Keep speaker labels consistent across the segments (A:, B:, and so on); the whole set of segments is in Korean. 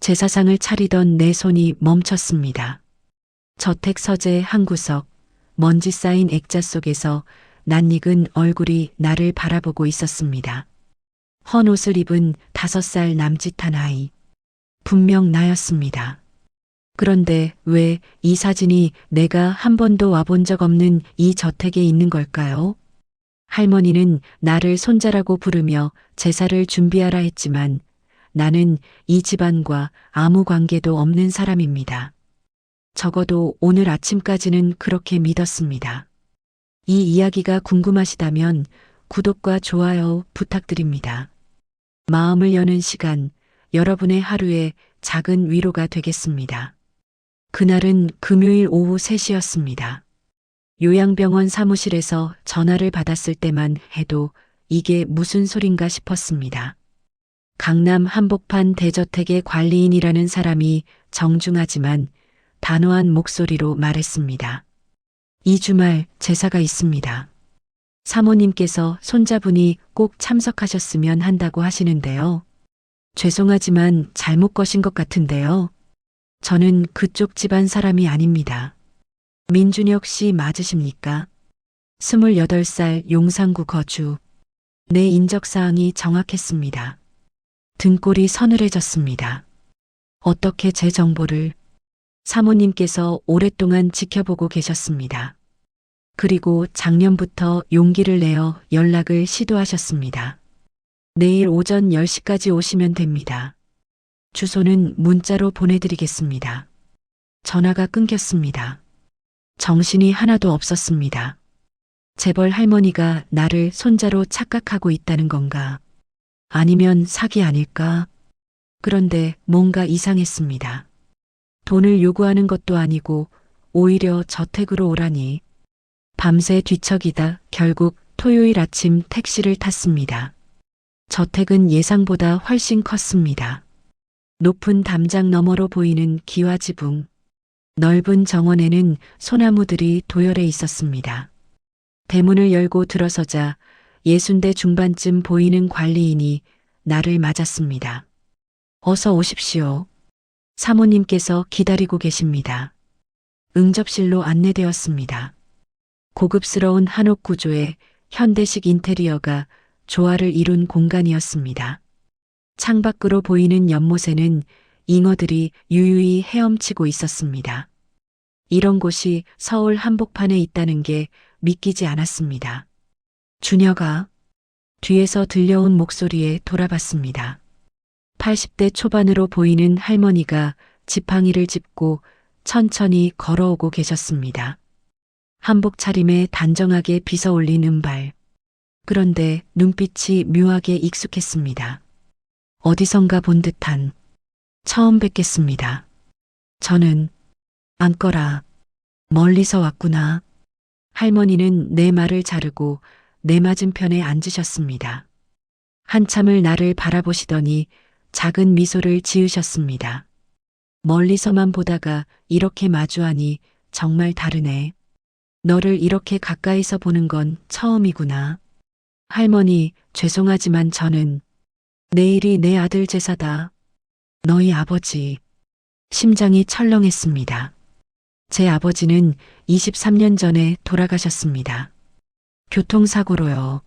A: 제사상을 차리던 내 손이 멈췄습니다. 저택 서재 한 구석, 먼지 쌓인 액자 속에서 낯익은 얼굴이 나를 바라보고 있었습니다. 헌 옷을 입은 5살 남짓한 아이. 분명 나였습니다. 그런데 왜 이 사진이 내가 한 번도 와본 적 없는 이 저택에 있는 걸까요? 할머니는 나를 손자라고 부르며 제사를 준비하라 했지만 나는 이 집안과 아무 관계도 없는 사람입니다. 적어도 오늘 아침까지는 그렇게 믿었습니다. 이 이야기가 궁금하시다면 구독과 좋아요 부탁드립니다. 마음을 여는 시간, 여러분의 하루에 작은 위로가 되겠습니다. 그날은 금요일 오후 3시였습니다. 요양병원 사무실에서 전화를 받았을 때만 해도 이게 무슨 소린가 싶었습니다. 강남 한복판 대저택의 관리인이라는 사람이 정중하지만 단호한 목소리로 말했습니다. 이 주말 제사가 있습니다. 사모님께서 손자분이 꼭 참석하셨으면 한다고 하시는데요. 죄송하지만 잘못 거신 것 같은데요. 저는 그쪽 집안 사람이 아닙니다. 민준혁 씨 맞으십니까? 28살 용산구 거주. 내 인적사항이 정확했습니다. 등골이 서늘해졌습니다. 어떻게 제 정보를? 사모님께서 오랫동안 지켜보고 계셨습니다. 그리고 작년부터 용기를 내어 연락을 시도하셨습니다. 내일 오전 10시까지 오시면 됩니다. 주소는 문자로 보내드리겠습니다. 전화가 끊겼습니다. 정신이 하나도 없었습니다. 재벌 할머니가 나를 손자로 착각하고 있다는 건가? 아니면 사기 아닐까? 그런데 뭔가 이상했습니다. 돈을 요구하는 것도 아니고 오히려 저택으로 오라니. 밤새 뒤척이다 결국 토요일 아침 택시를 탔습니다. 저택은 예상보다 훨씬 컸습니다. 높은 담장 너머로 보이는 기와지붕. 넓은 정원에는 소나무들이 도열해 있었습니다. 대문을 열고 들어서자 60대 중반쯤 보이는 관리인이 나를 맞았습니다. 어서 오십시오. 사모님께서 기다리고 계십니다. 응접실로 안내되었습니다. 고급스러운 한옥 구조의 현대식 인테리어가 조화를 이룬 공간이었습니다. 창밖으로 보이는 연못에는 잉어들이 유유히 헤엄치고 있었습니다. 이런 곳이 서울 한복판에 있다는 게 믿기지 않았습니다. 준혁아, 뒤에서 들려온 목소리에 돌아봤습니다. 80대 초반으로 보이는 할머니가 지팡이를 짚고 천천히 걸어오고 계셨습니다. 한복 차림에 단정하게 빗어올린 은발. 그런데 눈빛이 묘하게 익숙했습니다. 어디선가 본 듯한. 처음 뵙겠습니다. 저는 앉거라. 멀리서 왔구나. 할머니는 내 말을 자르고 내 맞은편에 앉으셨습니다. 한참을 나를 바라보시더니 작은 미소를 지으셨습니다. 멀리서만 보다가 이렇게 마주하니 정말 다르네. 너를 이렇게 가까이서 보는 건 처음이구나. 할머니, 죄송하지만 저는 내일이 내 아들 제사다. 너희 아버지. 심장이 철렁했습니다. 제 아버지는 23년 전에 돌아가셨습니다. 교통사고로요.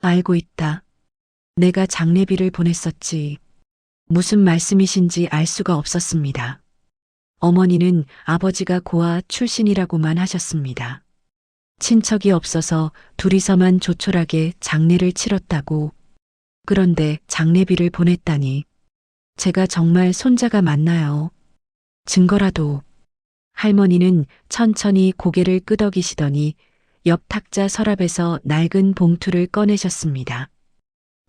A: 알고 있다. 내가 장례비를 보냈었지. 무슨 말씀이신지 알 수가 없었습니다. 어머니는 아버지가 고아 출신이라고만 하셨습니다. 친척이 없어서 둘이서만 조촐하게 장례를 치렀다고. 그런데 장례비를 보냈다니. 제가 정말 손자가 맞나요? 증거라도. 할머니는 천천히 고개를 끄덕이시더니 옆 탁자 서랍에서 낡은 봉투를 꺼내셨습니다.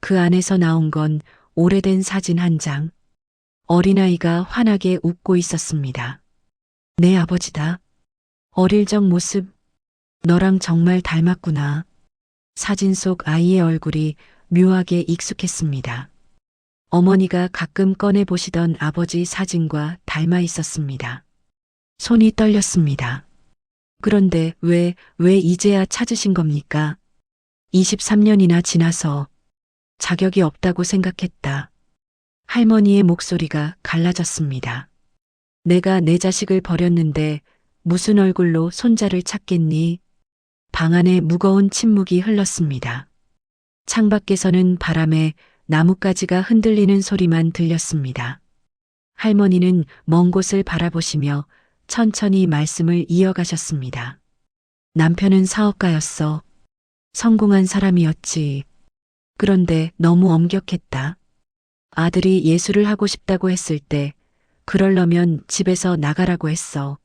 A: 그 안에서 나온 건 오래된 사진 한 장. 어린아이가 환하게 웃고 있었습니다. 내 아버지다. 어릴 적 모습. 너랑 정말 닮았구나. 사진 속 아이의 얼굴이 묘하게 익숙했습니다. 어머니가 가끔 꺼내보시던 아버지 사진과 닮아 있었습니다. 손이 떨렸습니다. 그런데 왜 이제야 찾으신 겁니까? 23년이나 지나서. 자격이 없다고 생각했다. 할머니의 목소리가 갈라졌습니다. 내가 내 자식을 버렸는데 무슨 얼굴로 손자를 찾겠니? 방 안에 무거운 침묵이 흘렀습니다. 창밖에서는 바람에 나뭇가지가 흔들리는 소리만 들렸습니다. 할머니는 먼 곳을 바라보시며 천천히 말씀을 이어가셨습니다. 남편은 사업가였어. 성공한 사람이었지. 그런데 너무 엄격했다. 아들이 예술을 하고 싶다고 했을 때 그럴려면 집에서 나가라고 했어.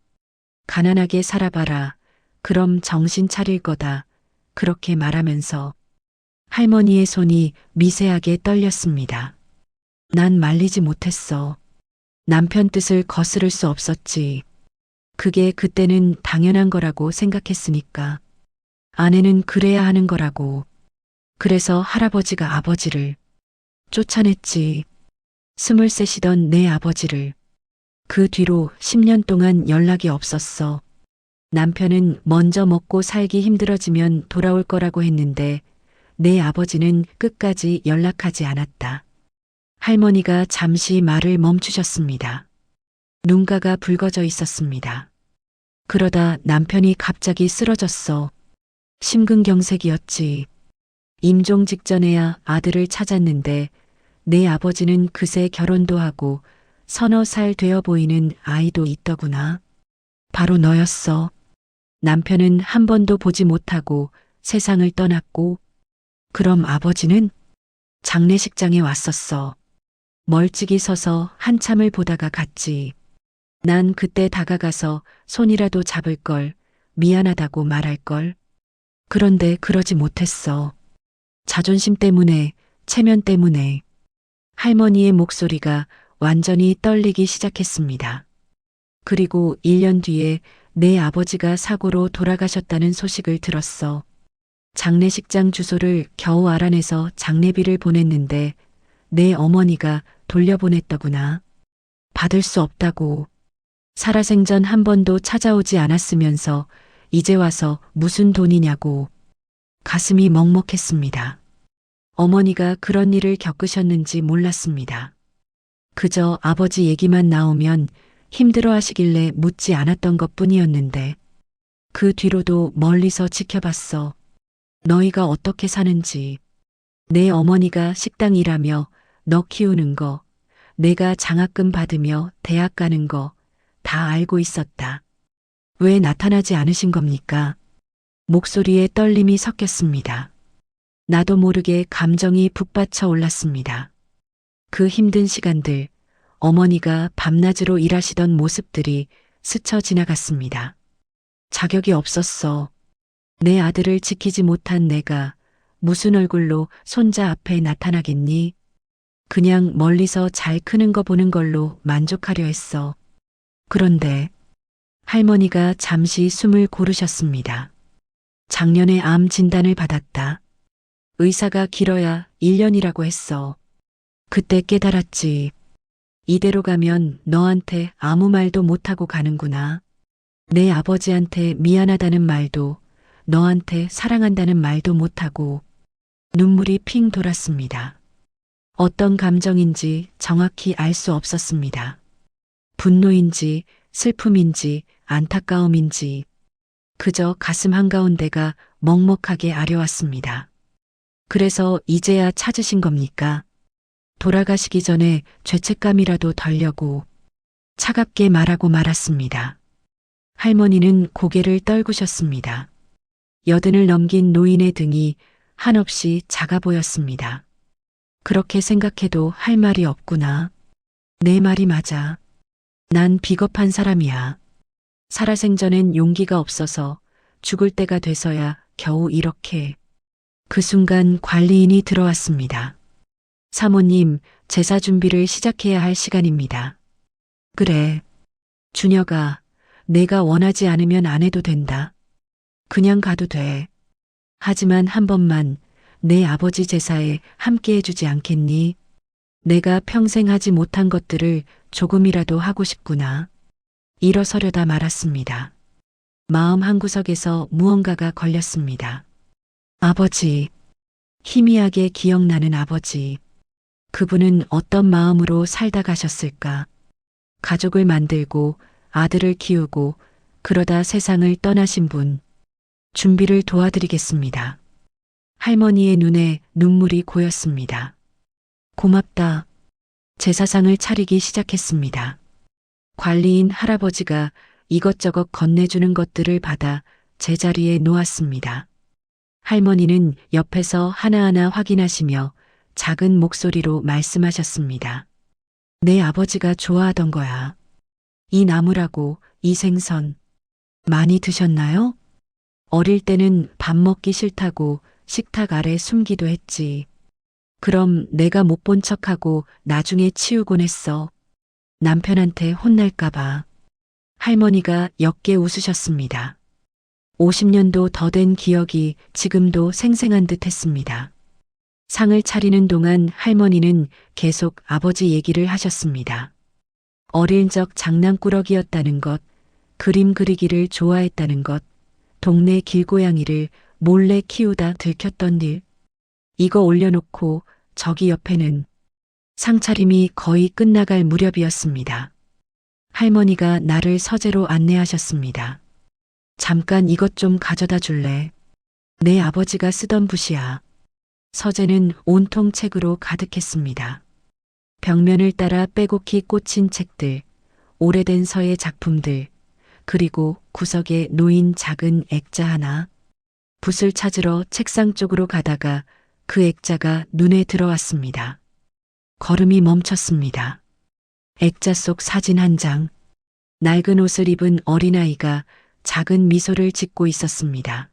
A: 가난하게 살아봐라. 그럼 정신 차릴 거다. 그렇게 말하면서 할머니의 손이 미세하게 떨렸습니다. 난 말리지 못했어. 남편 뜻을 거스를 수 없었지. 그게 그때는 당연한 거라고 생각했으니까. 아내는 그래야 하는 거라고. 그래서 할아버지가 아버지를 쫓아냈지. 23이던 내 아버지를. 그 뒤로 10년 동안 연락이 없었어. 남편은 먼저 먹고 살기 힘들어지면 돌아올 거라고 했는데 내 아버지는 끝까지 연락하지 않았다. 할머니가 잠시 말을 멈추셨습니다. 눈가가 붉어져 있었습니다. 그러다 남편이 갑자기 쓰러졌어. 심근경색이었지. 임종 직전에야 아들을 찾았는데 내 아버지는 그새 결혼도 하고 서너 살 되어 보이는 아이도 있더구나. 바로 너였어. 남편은 한 번도 보지 못하고 세상을 떠났고, 그럼 아버지는 장례식장에 왔었어. 멀찍이 서서 한참을 보다가 갔지. 난 그때 다가가서 손이라도 잡을 걸, 미안하다고 말할 걸. 그런데 그러지 못했어. 자존심 때문에, 체면 때문에. 할머니의 목소리가 완전히 떨리기 시작했습니다. 그리고 1년 뒤에 내 아버지가 사고로 돌아가셨다는 소식을 들었어. 장례식장 주소를 겨우 알아내서 장례비를 보냈는데 내 어머니가 돌려보냈더구나. 받을 수 없다고. 살아생전 한 번도 찾아오지 않았으면서 이제 와서 무슨 돈이냐고. 가슴이 먹먹했습니다. 어머니가 그런 일을 겪으셨는지 몰랐습니다. 그저 아버지 얘기만 나오면 힘들어 하시길래 묻지 않았던 것 뿐이었는데 그 뒤로도 멀리서 지켜봤어. 너희가 어떻게 사는지. 내 어머니가 식당 일하며 너 키우는 거, 내가 장학금 받으며 대학 가는 거 다 알고 있었다. 왜 나타나지 않으신 겁니까? 목소리에 떨림이 섞였습니다. 나도 모르게 감정이 북받쳐 올랐습니다. 그 힘든 시간들, 어머니가 밤낮으로 일하시던 모습들이 스쳐 지나갔습니다. 자격이 없었어. 내 아들을 지키지 못한 내가 무슨 얼굴로 손자 앞에 나타나겠니? 그냥 멀리서 잘 크는 거 보는 걸로 만족하려 했어. 그런데 할머니가 잠시 숨을 고르셨습니다. 작년에 암 진단을 받았다. 의사가 길어야 1년이라고 했어. 그때 깨달았지. 이대로 가면 너한테 아무 말도 못하고 가는구나. 내 아버지한테 미안하다는 말도, 너한테 사랑한다는 말도 못하고. 눈물이 핑 돌았습니다. 어떤 감정인지 정확히 알 수 없었습니다. 분노인지 슬픔인지 안타까움인지 그저 가슴 한가운데가 먹먹하게 아려왔습니다. 그래서 이제야 찾으신 겁니까? 돌아가시기 전에 죄책감이라도 덜려고 차갑게 말하고 말았습니다. 할머니는 고개를 떨구셨습니다. 80을 넘긴 노인의 등이 한없이 작아 보였습니다. 그렇게 생각해도 할 말이 없구나. 내 말이 맞아. 난 비겁한 사람이야. 살아생전엔 용기가 없어서 죽을 때가 돼서야 겨우 이렇게. 그 순간 관리인이 들어왔습니다. 사모님, 제사 준비를 시작해야 할 시간입니다. 그래. 주녀가 내가 원하지 않으면 안 해도 된다. 그냥 가도 돼. 하지만 한 번만 내 아버지 제사에 함께 해주지 않겠니? 내가 평생 하지 못한 것들을 조금이라도 하고 싶구나. 일어서려다 말았습니다. 마음 한구석에서 무언가가 걸렸습니다. 아버지. 희미하게 기억나는 아버지. 그분은 어떤 마음으로 살다 가셨을까? 가족을 만들고 아들을 키우고 그러다 세상을 떠나신 분. 준비를 도와드리겠습니다. 할머니의 눈에 눈물이 고였습니다. 고맙다. 제사상을 차리기 시작했습니다. 관리인 할아버지가 이것저것 건네주는 것들을 받아 제자리에 놓았습니다. 할머니는 옆에서 하나하나 확인하시며 작은 목소리로 말씀하셨습니다. 내 아버지가 좋아하던 거야. 이 나물하고 이 생선. 많이 드셨나요? 어릴 때는 밥 먹기 싫다고 식탁 아래 숨기도 했지. 그럼 내가 못 본 척하고 나중에 치우곤 했어. 남편한테 혼날까봐. 할머니가 옅게 웃으셨습니다. 50년도 더 된 기억이 지금도 생생한 듯 했습니다. 상을 차리는 동안 할머니는 계속 아버지 얘기를 하셨습니다. 어릴 적 장난꾸러기였다는 것, 그림 그리기를 좋아했다는 것, 동네 길고양이를 몰래 키우다 들켰던 일. 이거 올려놓고 저기 옆에는 상차림이 거의 끝나갈 무렵이었습니다. 할머니가 나를 서재로 안내하셨습니다. 잠깐 이것 좀 가져다 줄래? 내 아버지가 쓰던 붓이야. 서재는 온통 책으로 가득했습니다. 벽면을 따라 빼곡히 꽂힌 책들, 오래된 서예 작품들, 그리고 구석에 놓인 작은 액자 하나. 붓을 찾으러 책상 쪽으로 가다가 그 액자가 눈에 들어왔습니다. 걸음이 멈췄습니다. 액자 속 사진 한 장. 낡은 옷을 입은 어린아이가 작은 미소를 짓고 있었습니다.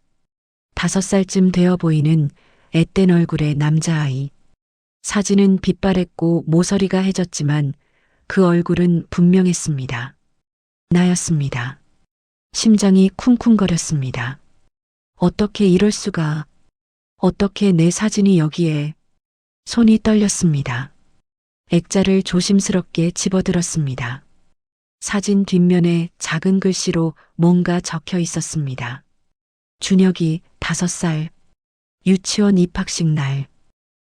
A: 5살쯤 되어 보이는 앳된 얼굴의 남자아이. 사진은 빛바랬고 모서리가 해졌지만 그 얼굴은 분명했습니다. 나였습니다. 심장이 쿵쿵거렸습니다. 어떻게 이럴 수가. 어떻게 내 사진이 여기에. 손이 떨렸습니다. 액자를 조심스럽게 집어들었습니다. 사진 뒷면에 작은 글씨로 뭔가 적혀 있었습니다. 준혁이 5살. 유치원 입학식 날.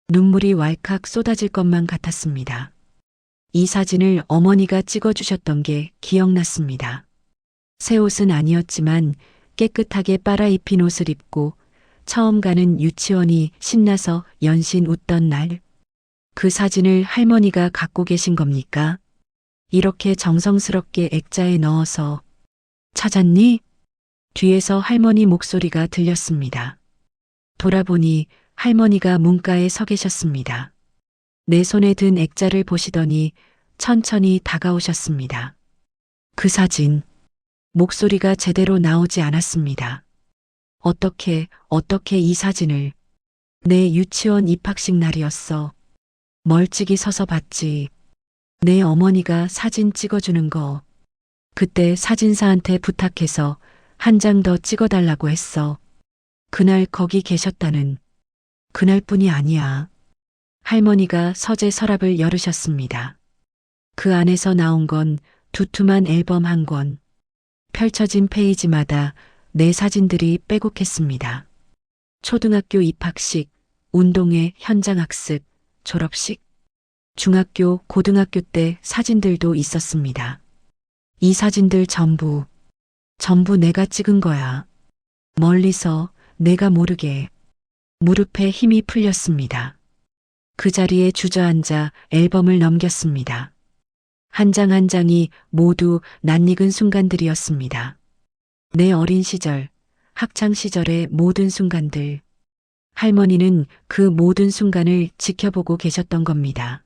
A: 눈물이 왈칵 쏟아질 것만 같았습니다. 이 사진을 어머니가 찍어주셨던 게 기억났습니다. 새 옷은 아니었지만 깨끗하게 빨아입힌 옷을 입고 처음 가는 유치원이 신나서 연신 웃던 날. 그 사진을 할머니가 갖고 계신 겁니까? 이렇게 정성스럽게 액자에 넣어서. 찾았니? 뒤에서 할머니 목소리가 들렸습니다. 돌아보니 할머니가 문가에 서 계셨습니다. 내 손에 든 액자를 보시더니 천천히 다가오셨습니다. 그 사진. 목소리가 제대로 나오지 않았습니다. 어떻게 이 사진을. 내 유치원 입학식 날이었어. 멀찍이 서서 봤지. 내 어머니가 사진 찍어주는 거. 그때 사진사한테 부탁해서 한 장 더 찍어달라고 했어. 그날 거기 계셨다는. 그날뿐이 아니야. 할머니가 서재 서랍을 열으셨습니다. 그 안에서 나온 건 두툼한 앨범 한 권. 펼쳐진 페이지마다 내 사진들이 빼곡했습니다. 초등학교 입학식, 운동회 현장 학습, 졸업식, 중학교, 고등학교 때 사진들도 있었습니다. 이 사진들 전부 내가 찍은 거야. 멀리서 내가 모르게. 무릎에 힘이 풀렸습니다. 그 자리에 주저앉아 앨범을 넘겼습니다. 한 장 한 장이 모두 낯익은 순간들이었습니다. 내 어린 시절, 학창 시절의 모든 순간들. 할머니는 그 모든 순간을 지켜보고 계셨던 겁니다.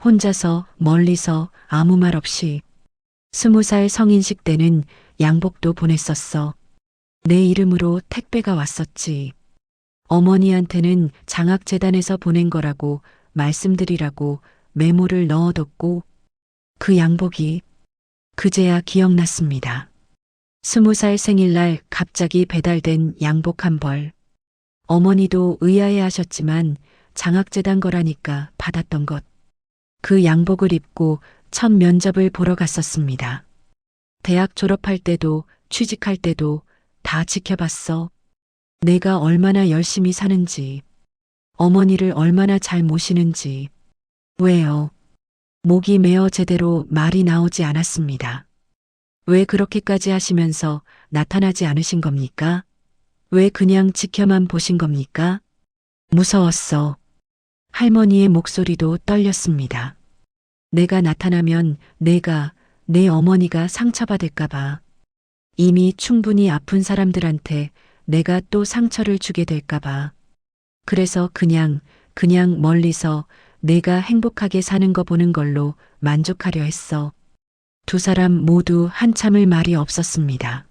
A: 혼자서 멀리서 아무 말 없이. 20살 성인식 때는 양복도 보냈었어. 내 이름으로 택배가 왔었지. 어머니한테는 장학재단에서 보낸 거라고 말씀드리라고 메모를 넣어뒀고 그 양복이 그제야 기억났습니다. 20살 생일날 갑자기 배달된 양복 한 벌. 어머니도 의아해 하셨지만 장학재단 거라니까 받았던 것. 그 양복을 입고 첫 면접을 보러 갔었습니다. 대학 졸업할 때도 취직할 때도 다 지켜봤어. 내가 얼마나 열심히 사는지, 어머니를 얼마나 잘 모시는지. 왜요? 목이 메어 제대로 말이 나오지 않았습니다. 왜 그렇게까지 하시면서 나타나지 않으신 겁니까? 왜 그냥 지켜만 보신 겁니까? 무서웠어. 할머니의 목소리도 떨렸습니다. 내가 나타나면 내 어머니가 상처받을까봐. 이미 충분히 아픈 사람들한테 내가 또 상처를 주게 될까봐. 그래서 그냥 멀리서 내가 행복하게 사는 거 보는 걸로 만족하려 했어. 두 사람 모두 한참을 말이 없었습니다.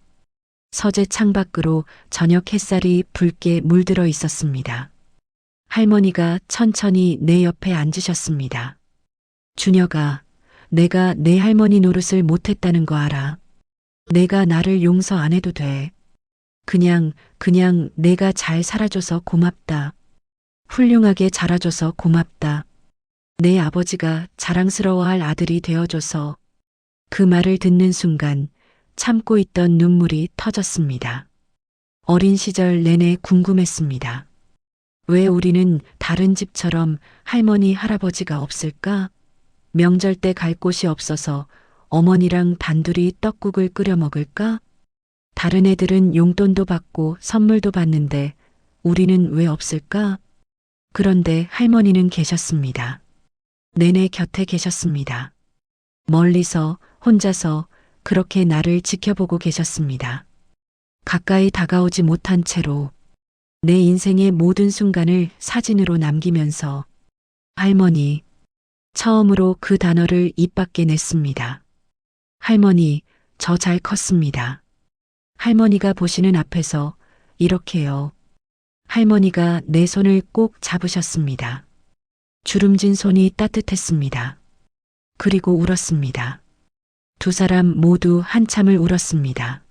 A: 서재 창밖으로 저녁 햇살이 붉게 물들어 있었습니다. 할머니가 천천히 내 옆에 앉으셨습니다. 준혁아, 내가 내 할머니 노릇을 못했다는 거 알아. 내가 나를 용서 안 해도 돼. 그냥 내가 잘 살아줘서 고맙다. 훌륭하게 자라줘서 고맙다. 내 아버지가 자랑스러워할 아들이 되어줘서. 그 말을 듣는 순간 참고 있던 눈물이 터졌습니다. 어린 시절 내내 궁금했습니다. 왜 우리는 다른 집처럼 할머니, 할아버지가 없을까? 명절 때 갈 곳이 없어서 어머니랑 단둘이 떡국을 끓여 먹을까? 다른 애들은 용돈도 받고 선물도 받는데 우리는 왜 없을까? 그런데 할머니는 계셨습니다. 내내 곁에 계셨습니다. 멀리서 혼자서 그렇게 나를 지켜보고 계셨습니다. 가까이 다가오지 못한 채로 내 인생의 모든 순간을 사진으로 남기면서 할머니, 처음으로 그 단어를 입 밖에 냈습니다. 할머니, 저 잘 컸습니다. 할머니가 보시는 앞에서 이렇게요. 할머니가 내 손을 꼭 잡으셨습니다. 주름진 손이 따뜻했습니다. 그리고 울었습니다. 두 사람 모두 한참을 울었습니다.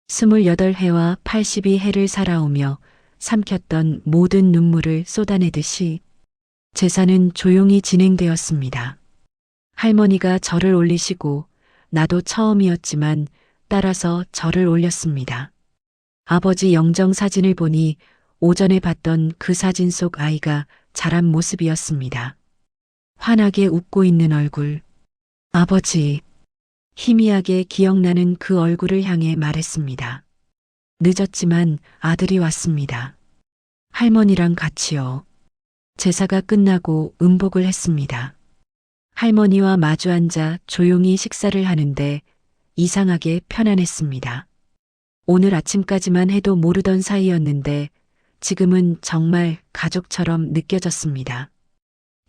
A: 28해와 82해를 살아오며 삼켰던 모든 눈물을 쏟아내듯이 제사는 조용히 진행되었습니다. 할머니가 절을 올리시고 나도 처음이었지만 따라서 절을 올렸습니다. 아버지 영정 사진을 보니 오전에 봤던 그 사진 속 아이가 자란 모습이었습니다. 환하게 웃고 있는 얼굴. 아버지. 희미하게 기억나는 그 얼굴을 향해 말했습니다. 늦었지만 아들이 왔습니다. 할머니랑 같이요. 제사가 끝나고 음복을 했습니다. 할머니와 마주 앉아 조용히 식사를 하는데 이상하게 편안했습니다. 오늘 아침까지만 해도 모르던 사이였는데 지금은 정말 가족처럼 느껴졌습니다.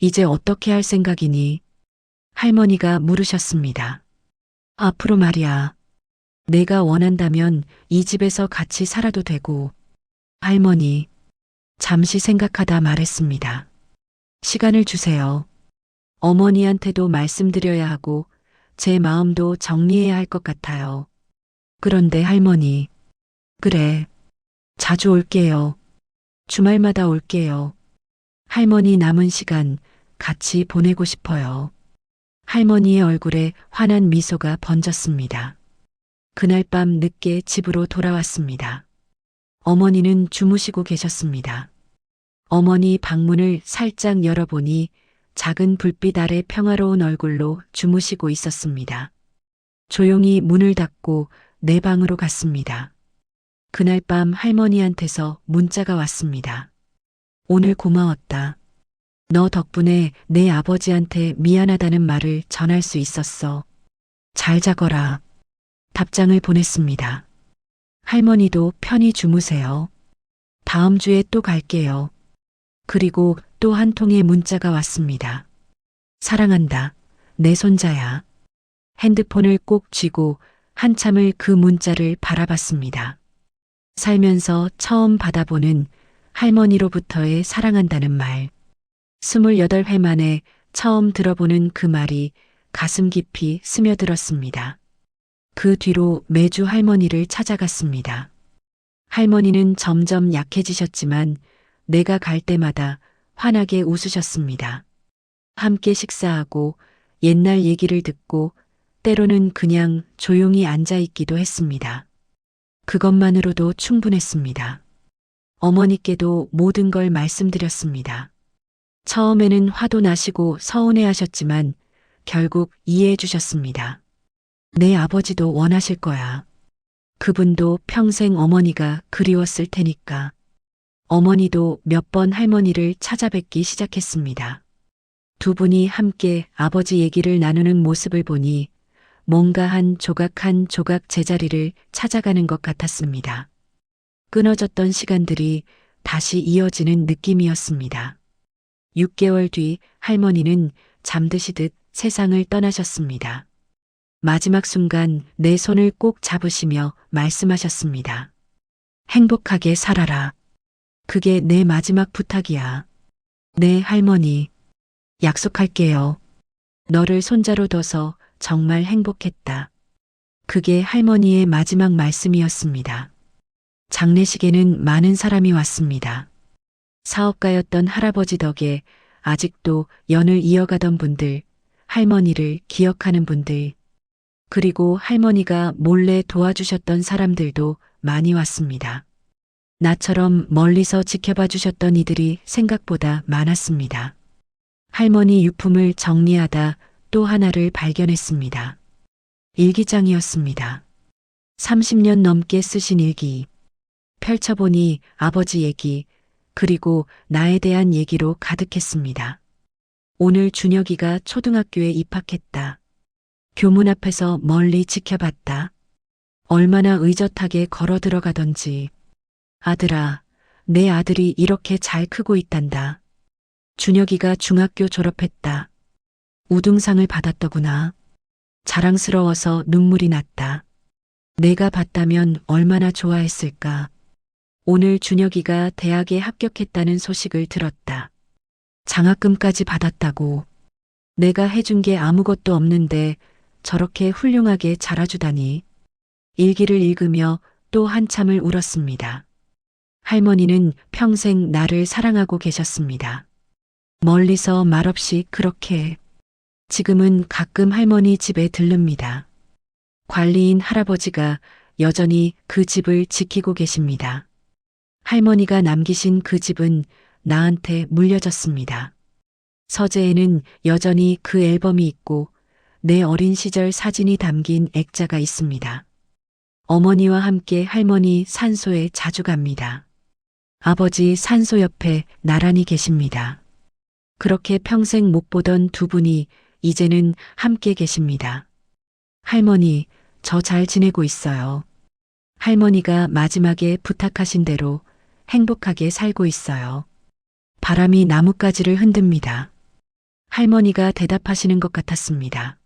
A: 이제 어떻게 할 생각이니? 할머니가 물으셨습니다. 앞으로 말이야. 내가 원한다면 이 집에서 같이 살아도 되고. 할머니, 잠시 생각하다 말했습니다. 시간을 주세요. 어머니한테도 말씀드려야 하고 제 마음도 정리해야 할 것 같아요. 그런데 할머니, 그래, 자주 올게요. 주말마다 올게요. 할머니 남은 시간 같이 보내고 싶어요. 할머니의 얼굴에 환한 미소가 번졌습니다. 그날 밤 늦게 집으로 돌아왔습니다. 어머니는 주무시고 계셨습니다. 어머니 방문을 살짝 열어보니 작은 불빛 아래 평화로운 얼굴로 주무시고 있었습니다. 조용히 문을 닫고 내 방으로 갔습니다. 그날 밤 할머니한테서 문자가 왔습니다. 오늘 고마웠다. 너 덕분에 내 아버지한테 미안하다는 말을 전할 수 있었어. 잘 자거라. 답장을 보냈습니다. 할머니도 편히 주무세요. 다음 주에 또 갈게요. 그리고 또 한 통의 문자가 왔습니다. 사랑한다. 내 손자야. 핸드폰을 꼭 쥐고 한참을 그 문자를 바라봤습니다. 살면서 처음 받아보는 할머니로부터의 사랑한다는 말. 28회 만에 처음 들어보는 그 말이 가슴 깊이 스며들었습니다. 그 뒤로 매주 할머니를 찾아갔습니다. 할머니는 점점 약해지셨지만 내가 갈 때마다 환하게 웃으셨습니다. 함께 식사하고 옛날 얘기를 듣고 때로는 그냥 조용히 앉아 있기도 했습니다. 그것만으로도 충분했습니다. 어머니께도 모든 걸 말씀드렸습니다. 처음에는 화도 나시고 서운해 하셨지만 결국 이해해 주셨습니다. 내 아버지도 원하실 거야. 그분도 평생 어머니가 그리웠을 테니까. 어머니도 몇 번 할머니를 찾아뵙기 시작했습니다. 두 분이 함께 아버지 얘기를 나누는 모습을 보니 뭔가 한 조각 제자리를 찾아가는 것 같았습니다. 끊어졌던 시간들이 다시 이어지는 느낌이었습니다. 6개월 뒤 할머니는 잠드시듯 세상을 떠나셨습니다. 마지막 순간 내 손을 꼭 잡으시며 말씀하셨습니다. 행복하게 살아라. 그게 내 마지막 부탁이야. 네, 할머니. 약속할게요. 너를 손자로 둬서 정말 행복했다. 그게 할머니의 마지막 말씀이었습니다. 장례식에는 많은 사람이 왔습니다. 사업가였던 할아버지 덕에 아직도 연을 이어가던 분들, 할머니를 기억하는 분들, 그리고 할머니가 몰래 도와주셨던 사람들도 많이 왔습니다. 나처럼 멀리서 지켜봐 주셨던 이들이 생각보다 많았습니다. 할머니 유품을 정리하다 또 하나를 발견했습니다. 일기장이었습니다. 30년 넘게 쓰신 일기. 펼쳐보니 아버지 얘기, 그리고 나에 대한 얘기로 가득했습니다. 오늘 준혁이가 초등학교에 입학했다. 교문 앞에서 멀리 지켜봤다. 얼마나 의젓하게 걸어 들어가던지. 아들아, 내 아들이 이렇게 잘 크고 있단다. 준혁이가 중학교 졸업했다. 우등상을 받았더구나. 자랑스러워서 눈물이 났다. 내가 봤다면 얼마나 좋아했을까. 오늘 준혁이가 대학에 합격했다는 소식을 들었다. 장학금까지 받았다고. 내가 해준 게 아무것도 없는데 저렇게 훌륭하게 자라주다니. 일기를 읽으며 또 한참을 울었습니다. 할머니는 평생 나를 사랑하고 계셨습니다. 멀리서 말없이 그렇게. 지금은 가끔 할머니 집에 들릅니다. 관리인 할아버지가 여전히 그 집을 지키고 계십니다. 할머니가 남기신 그 집은 나한테 물려졌습니다. 서재에는 여전히 그 앨범이 있고 내 어린 시절 사진이 담긴 액자가 있습니다. 어머니와 함께 할머니 산소에 자주 갑니다. 아버지 산소 옆에 나란히 계십니다. 그렇게 평생 못 보던 두 분이 이제는 함께 계십니다. 할머니, 저 잘 지내고 있어요. 할머니가 마지막에 부탁하신 대로 행복하게 살고 있어요. 바람이 나뭇가지를 흔듭니다. 할머니가 대답하시는 것 같았습니다.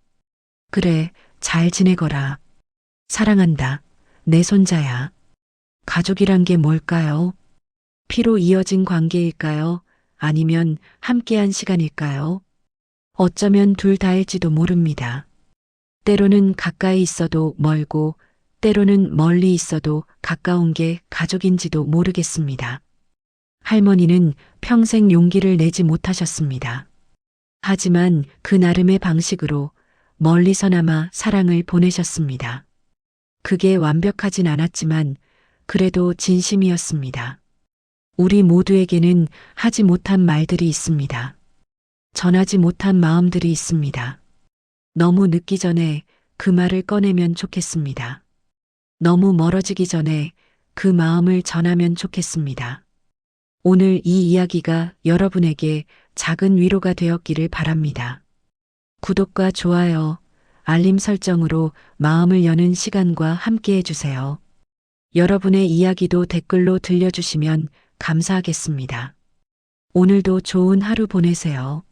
A: 그래, 잘 지내거라. 사랑한다. 내 손자야. 가족이란 게 뭘까요? 피로 이어진 관계일까요? 아니면 함께한 시간일까요? 어쩌면 둘 다일지도 모릅니다. 때로는 가까이 있어도 멀고, 때로는 멀리 있어도 가까운 게 가족인지도 모르겠습니다. 할머니는 평생 용기를 내지 못하셨습니다. 하지만 그 나름의 방식으로 멀리서나마 사랑을 보내셨습니다. 그게 완벽하진 않았지만 그래도 진심이었습니다. 우리 모두에게는 하지 못한 말들이 있습니다. 전하지 못한 마음들이 있습니다. 너무 늦기 전에 그 말을 꺼내면 좋겠습니다. 너무 멀어지기 전에 그 마음을 전하면 좋겠습니다. 오늘 이 이야기가 여러분에게 작은 위로가 되었기를 바랍니다. 구독과 좋아요, 알림 설정으로 마음을 여는 시간과 함께 해주세요. 여러분의 이야기도 댓글로 들려주시면 감사하겠습니다. 오늘도 좋은 하루 보내세요.